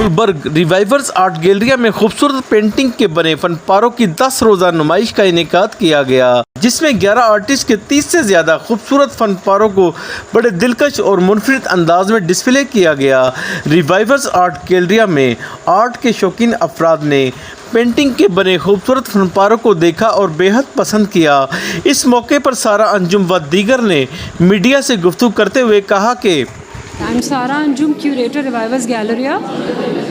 Gulberg रिवाइवर्स art Galleria में खूबसूरत painting के बने फनपारों की 10 रोजा नुमाइश का इनेकाद किया गया, जिसमें 11 आर्टिस्ट के 30 से ज्यादा खूबसूरत फनपारों को बड़े दिलकश और मुनफरिद अंदाज में डिस्प्ले किया गया। रिवाइवर्स आर्ट गैलरिया में आर्ट के शौकीन अफराद ने पेंटिंग के बने खूबसूरत फनपारों को देखा और बेहद पसंद किया। इस मौके पर सारा अंजुम व दीगर ने मीडिया से गुफ्तगू करते हुए कहा कि आई एम सारा अंजुम, क्यूरेटर रिवाइवर्स गैलरिया,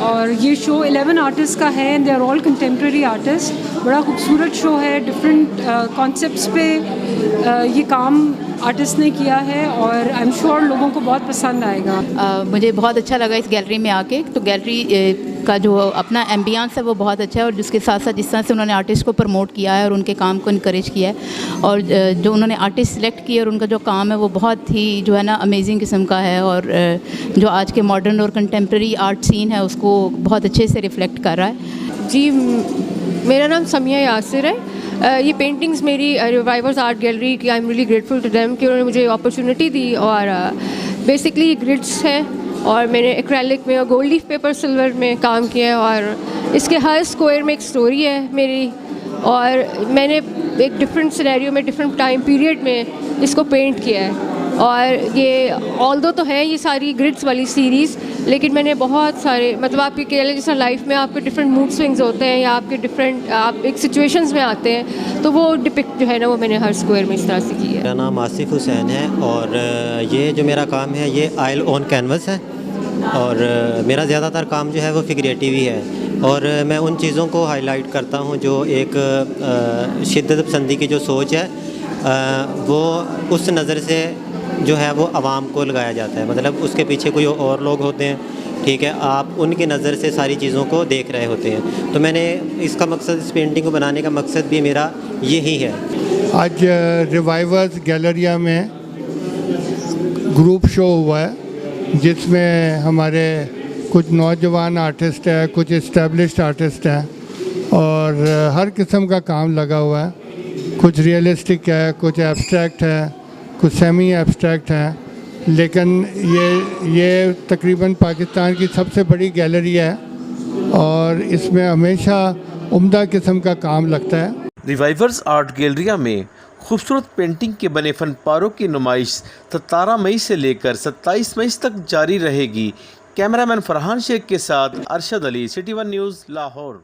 और ये शो 11 आर्टिस्ट का है and they are all contemporary artist. बड़ा खूबसूरत शो है, डिफरेंट कॉन्सेप्ट्स पे ये काम आर्टिस्ट ने किया है और आई एम श्योर लोगों को बहुत पसंद आएगा। मुझे बहुत अच्छा लगा इस गैलरी में आके। तो गैलरी का जो अपना एम्बियंस है वो बहुत अच्छा है, और जिसके साथ साथ जिस तरह से उन्होंने आर्टिस्ट को प्रमोट किया है और उनके काम को इनकरेज किया है, और जो उन्होंने आर्टिस्ट सिलेक्ट किए और उनका जो काम है वो बहुत ही जो है ना अमेजिंग किस्म का है, और जो आज के मॉडर्न और कंटेम्प्रेरी आर्ट सीन है उसको बहुत अच्छे से रिफ्लेक्ट कर रहा है। जी, मेरा नाम समिया यासिर है। ये पेंटिंग्स मेरी रिवाइवर्स आर्ट गैलरी की, I am really grateful to them कि उन्होंने मुझे अपॉर्चुनिटी दी। और बेसिकली ग्रिड्स हैं और मैंने एक्रेलिक में और गोल्ड लीफ पेपर सिल्वर में काम किया है, और इसके हर स्क्वायर में एक स्टोरी है मेरी, और मैंने एक डिफरेंट सिनेरियो में डिफरेंट टाइम पीरियड में इसको पेंट किया है। और ये ऑल्दो तो है ये सारी ग्रिड्स वाली सीरीज़, लेकिन मैंने बहुत सारे मतलब आपके कह लें जैसा लाइफ में आपके डिफरेंट मूड स्विंग्स होते हैं या आपके डिफरेंट आप एक सिचुएशंस में आते हैं, तो वो डिपिक्ट जो है ना वो मैंने हर स्क्वायर में इस तरह से की है। मेरा नाम आसिफ हुसैन है और ये जो मेरा काम है ये आयल ऑन कैनवस है, और मेरा ज़्यादातर काम जो है वो फिगरेटिव ही है, और मैं उन चीज़ों को हाईलाइट करता हूँ जो एक शिद्दत पसंदी की जो सोच है वो उस नज़र से जो है वो आवाम को लगाया जाता है। मतलब उसके पीछे कोई और लोग होते हैं, ठीक है, आप उनकी नज़र से सारी चीज़ों को देख रहे होते हैं। तो मैंने इसका मकसद, इस पेंटिंग को बनाने का मकसद भी मेरा यही है। आज रिवाइवर्स गैलरिया में ग्रुप शो हुआ है, जिसमें हमारे कुछ नौजवान आर्टिस्ट हैं, कुछ इस्टेब्लिश्ड आर्टिस्ट हैं, और हर किस्म का काम लगा हुआ है। कुछ रियलिस्टिक है, कुछ एब्स्ट्रैक्ट है, कुछ सेमी एब्स्ट्रैक्ट है, लेकिन ये तकरीबन पाकिस्तान की सबसे बड़ी गैलरी है और इसमें हमेशा उम्दा किस्म का काम लगता है। रिवाइवर्स आर्ट गैलरिया में खूबसूरत पेंटिंग के बने फनपारों की नुमाइश 17 मई से लेकर 27 मई तक जारी रहेगी। कैमरामैन फरहान शेख के साथ Arshad Ali, city one news, Lahore.